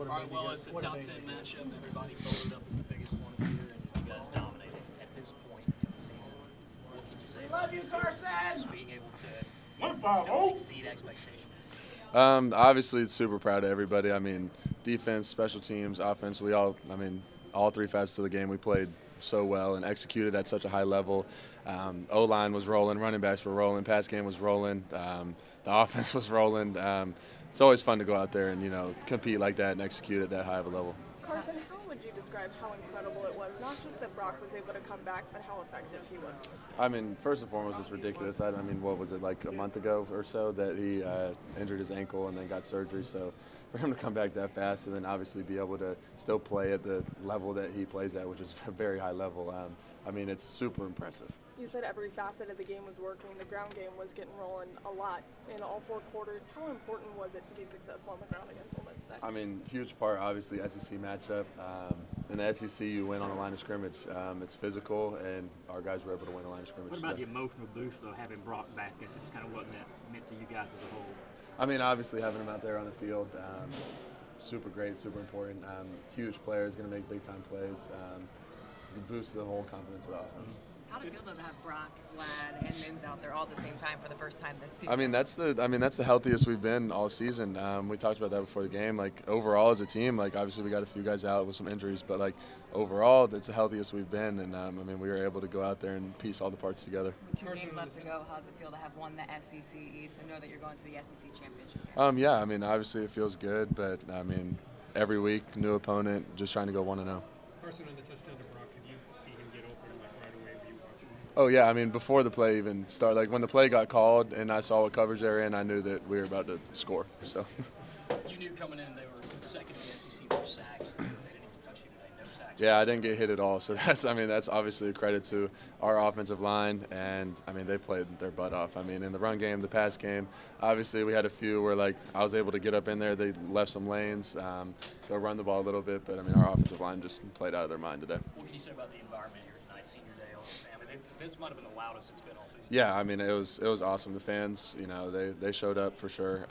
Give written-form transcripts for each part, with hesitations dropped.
All right, well, it's a top 10 matchup. Everybody voted up as the biggest one of the year, and you guys dominated at this point in the season. What can you say about you, Carson? Just being able to exceed expectations. Obviously, super proud of everybody. I mean, defense, special teams, offense, all three facets of the game we played so well and executed at such a high level. O-line was rolling, running backs were rolling, pass game was rolling, the offense was rolling. It's always fun to go out there and, compete like that and execute at that high of a level. Carson, how would you describe how incredible it was, not just that Brock was able to come back, but how effective he was in this game? I mean, first and foremost, it's ridiculous. What was it, like a month ago or so that he injured his ankle and then got surgery. So for him to come back that fast and then obviously be able to still play at the level that he plays at, which is a very high level, it's super impressive. You said every facet of the game was working. The ground game was getting rolling a lot in all four quarters. How important was it to be successful on the ground against Ole Miss today? Huge part, obviously, SEC matchup. In the SEC, you win on the line of scrimmage. It's physical, and our guys were able to win the line of scrimmage. What about the emotional boost, though, having Brock back, and it's kind of what that meant to you guys as a whole? Obviously, having him out there on the field, super great, super important. Huge player, is going to make big-time plays. Boosts the whole confidence of the offense. How did it feel to have Brock, Ladd, and Mims out there all at the same time for the first time this season? That's the healthiest we've been all season. We talked about that before the game. Overall as a team, obviously we got a few guys out with some injuries, but overall that's the healthiest we've been. And we were able to go out there and piece all the parts together. With 2 games left to go, how does it feel to have won the SEC East and know that you're going to the SEC championship? Obviously it feels good, but every week new opponent, just trying to go 1-0. Carson, on the touchdown to Brock, could you see him get open right away? Were you watching? Oh yeah, before the play even started, when the play got called and I saw what coverage they were in, I knew that we were about to score. So. You knew coming in they were second in the SEC for sacks. They didn't even touch you today. No sacks. Yeah, I didn't get hit at all. So that's obviously a credit to our offensive line, and they played their butt off. In the run game, the pass game, obviously we had a few where I was able to get up in there. They left some lanes, go run the ball a little bit, but our offensive line just played out of their mind today. What can you say about the environment here tonight, senior day? This might have been the loudest it's been all season. Yeah, it was awesome. The fans, they showed up for sure.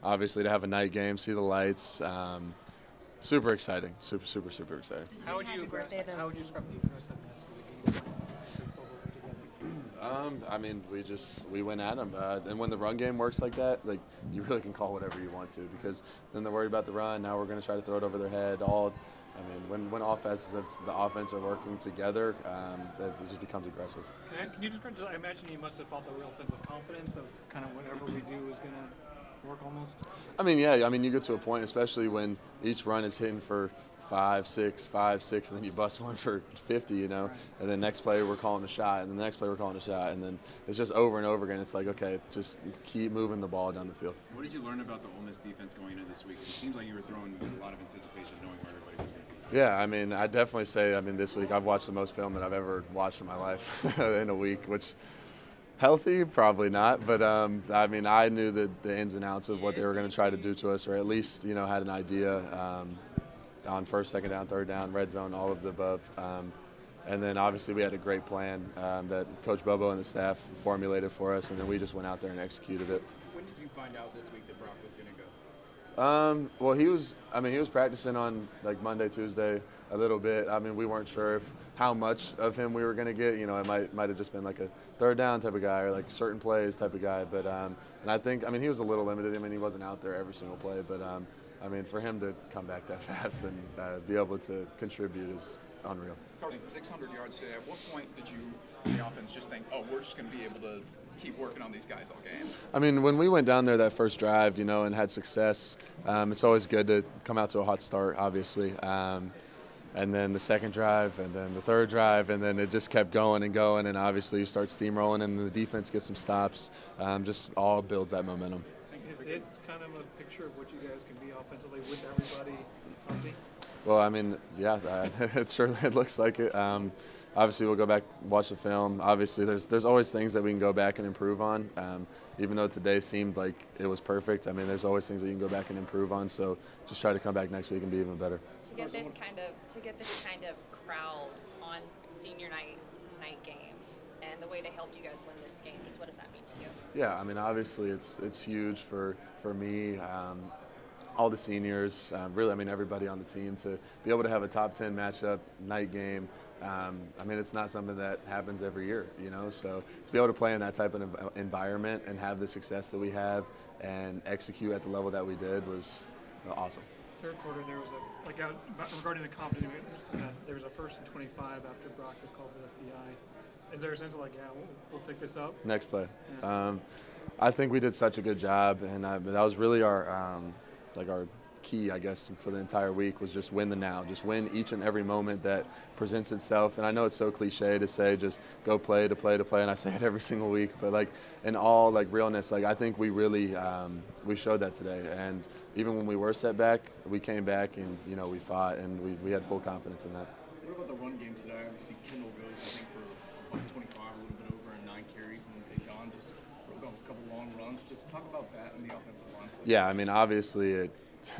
Obviously to have a night game, see the lights, super exciting, super exciting. How would you describe the aggressiveness of the game? We went at them, and when the run game works like that, you really can call whatever you want to, because then they're worried about the run. Now we're going to try to throw it over their head. When all facets of the offense are working together, it just becomes aggressive. Can you describe? I imagine you must have felt a real sense of confidence of kind of whatever we do is going to work almost. You get to a point, especially when each run is hitting for 5, 6, and then you bust one for 50, Right. And then next play we're calling a shot, and the next play we're calling a shot, and then it's just over and over again. It's okay, just keep moving the ball down the field. What did you learn about the Ole Miss defense going into this week? It seems like you were throwing with a lot of anticipation, knowing where everybody was going to be. Yeah, I definitely say, this week I've watched the most film that I've ever watched in my life in a week, which healthy, probably not, but I knew the ins and outs of what they were going to try to do to us, or at least, had an idea on first, second down, third down, red zone, all of the above. And then obviously we had a great plan that Coach Bobo and the staff formulated for us, and then we just went out there and executed it. When did you find out this week that Brock was going to go? Well, he was practicing on Monday, Tuesday a little bit. We weren't sure how much of him we were going to get. It might have just been a third down type of guy or certain plays type of guy. But and I think he was a little limited. He wasn't out there every single play. But for him to come back that fast and be able to contribute is unreal. Carson, 600 yards today. At what point did you, in the offense, just think, we're just going to be able to keep working on these guys all game? When we went down there that first drive, and had success, it's always good to come out to a hot start, obviously. And then the second drive, and then the third drive, and then it just kept going, and obviously you start steamrolling, and the defense gets some stops. Just all builds that momentum. Is this kind of a picture of what you guys can be offensively with everybody healthy? Well, it looks like it. Obviously, we'll go back, watch the film. Obviously, there's always things that we can go back and improve on. Even though today seemed like it was perfect, there's always things that you can go back and improve on. So just try to come back next week and be even better. To get this kind of crowd on senior night game, and the way they helped you guys win this game, just what does that mean to you? Yeah, obviously it's huge for me. all the seniors, really, I mean, everybody on the team to be able to have a top 10 matchup, night game. I mean, it's not something that happens every year, you know, so to be able to play in that type of environment and have the success that we have and execute at the level that we did was awesome. Third quarter, there was regarding the confidence, there was a 1st and 25 after Brock was called for the PI. Is there a sense of like, yeah, we'll pick this up? Next play. Yeah. I think we did such a good job, and that was really our our key, I guess, for the entire week was just win the now, just win each and every moment that presents itself. And I know it's so cliche to say just go play to play to play, and I say it every single week, but like in all like realness, like I think we really we showed that today. And even when we were set back, we came back and you know we fought and we had full confidence in that. What about the run game today? Obviously Kendall goes, I think, for 125, a little bit over, and 9 carries, and then Dejan just broke off a couple long runs. Just talk about that in the offensive line. Yeah, I mean, obviously it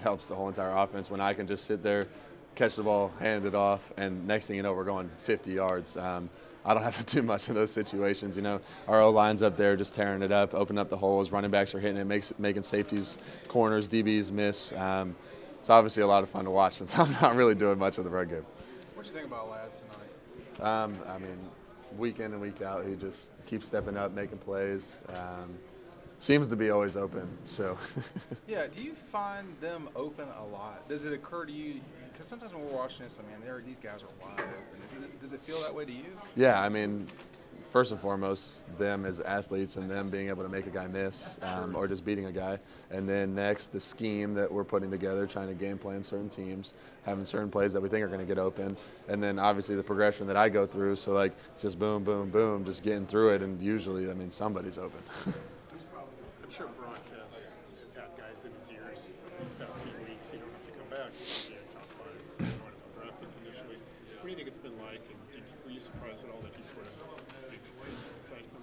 helps the whole entire offense when I can just sit there, catch the ball, hand it off, and next thing you know, we're going 50 yards. I don't have to do much in those situations. You know, our O-line's up there just tearing it up, opening up the holes. Running backs are hitting it, making safeties, corners, DBs miss. It's obviously a lot of fun to watch since I'm not really doing much of the run game. What do you think about Ladd tonight? I mean, week in and week out, he just keeps stepping up, making plays. Seems to be always open, so. Yeah, do you find them open a lot? Does it occur to you, because sometimes when we're watching this, I mean, these guys are wide open. Does it feel that way to you? Yeah, I mean, first and foremost, them as athletes and them being able to make a guy miss or just beating a guy. And then next, the scheme that we're putting together, trying to game plan certain teams, having certain plays that we think are going to get open. And then obviously the progression that I go through. So like it's just boom, boom, boom, just getting through it. And usually, I mean, somebody's open. I'm sure Brock has had guys in his ears these past few weeks. You don't have to come back. You'll be a top 5 draft pick initially. What do you think it's been like? And were you surprised at all that he sort of decided to come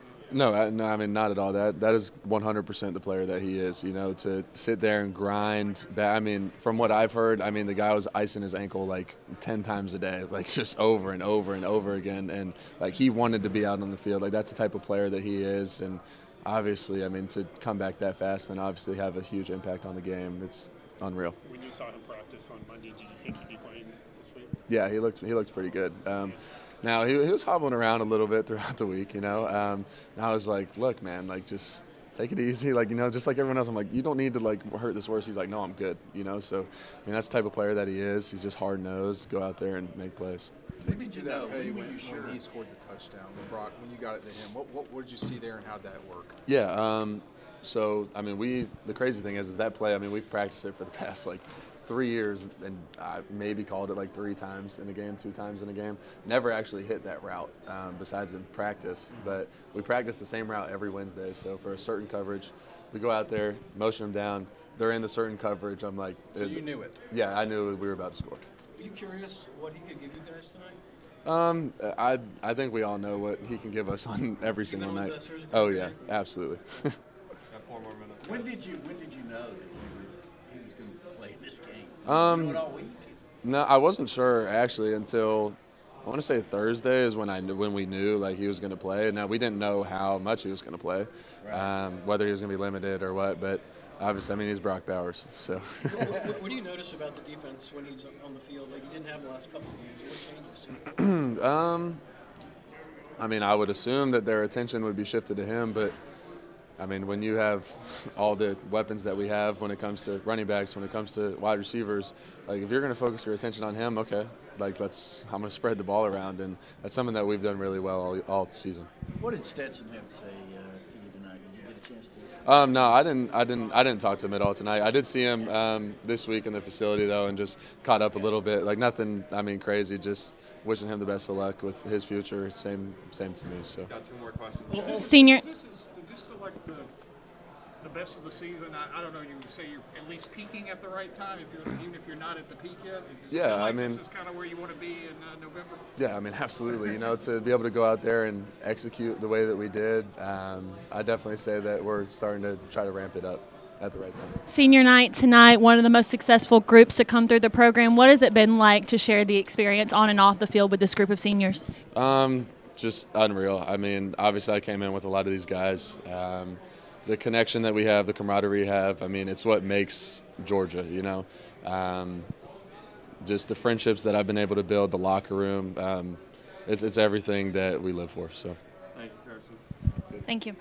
out? No, I mean, not at all. That is 100% the player that he is. You know, to sit there and grind. I mean, from what I've heard, I mean, the guy was icing his ankle like 10 times a day, like just over and over and over again. And like he wanted to be out on the field. Like that's the type of player that he is. And obviously, I mean, to come back that fast and obviously have a huge impact on the game, it's unreal. When you saw him practice on Monday, did you think he'd be playing this week? Yeah, he looked pretty good. Now, he was hobbling around a little bit throughout the week, you know. And I was like, look, man, like just take it easy. Like, you know, just like everyone else, I'm like, you don't need to, like, hurt this worse. He's like, no, I'm good, you know. So, I mean, that's the type of player that he is. He's just hard-nosed, go out there and make plays. What did you know when he scored the touchdown, when you got it to him? What did you see there and how did that work? Yeah, so, I mean, the crazy thing is that play, I mean, we've practiced it for the past, like, 3 years, and I maybe called it like 3 times in a game, 2 times in a game. Never actually hit that route besides in practice, but we practice the same route every Wednesday. So for a certain coverage, we go out there, motion them down. They're in the certain coverage. I'm like, so you knew it? Yeah, I knew we were about to score. Are you curious what he could give you guys tonight? I think we all know what he can give us on every single night. Oh yeah, absolutely. Got 4 more minutes. When did you know that he was going to play this game? Did you know it all week? No, I wasn't sure actually until I want to say Thursday is when we knew like he was going to play. Now we didn't know how much he was going to play, right. Whether he was going to be limited or what. But obviously, I mean, he's Brock Bowers. So. What do you notice about the defense when he's on the field? Like he didn't have the last couple of games. What changes? I mean, I would assume that their attention would be shifted to him, but. I mean, when you have all the weapons that we have when it comes to running backs, when it comes to wide receivers, like if you're going to focus your attention on him, okay, like I'm going to spread the ball around, and that's something that we've done really well all season. What did Stetson have to say to you tonight? Did you get a chance to? No, I didn't talk to him at all tonight. I did see him this week in the facility though, and just caught up a little bit. Like nothing, I mean, crazy. Just wishing him the best of luck with his future. Same to me. So. Got 2 more questions. Senior. Does this feel like the best of the season? I don't know. You say you're at least peaking at the right time, even if you're not at the peak yet. Yeah, like I mean, this is kind of where you want to be in November. Yeah, I mean, absolutely. You know, to be able to go out there and execute the way that we did, I definitely say that we're starting to try to ramp it up at the right time. Senior night tonight, one of the most successful groups to come through the program. What has it been like to share the experience on and off the field with this group of seniors? Just unreal. I mean, obviously I came in with a lot of these guys. the connection that we have, the camaraderie we have, I mean, it's what makes Georgia, you know. Just the friendships that I've been able to build, the locker room, it's everything that we live for. So. Thank you, Carson. Thank you.